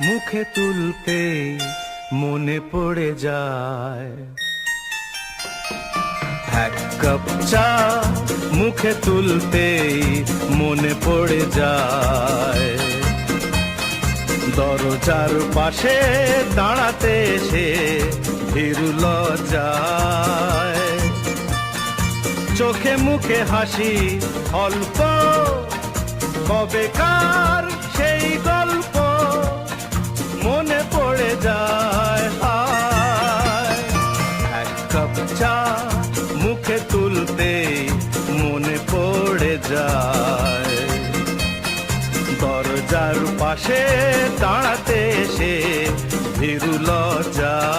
মুখে তুলতে মনে পড়ে যায় এক কাপ চা, মুখে তুলতেই মনে পড়ে যায় দরজার পাশে দাঁড়াতে সে ভীরু লজ্জায় চোখে মুখে হাসি অল্প কবেকার সেই গল্প মনে পড়ে যায় হায় এক কাপ চা মুখে তুলতে মনে পড়ে যায় দরজার পাশে দাঁড়াতে সে ভীরু লজ্জায়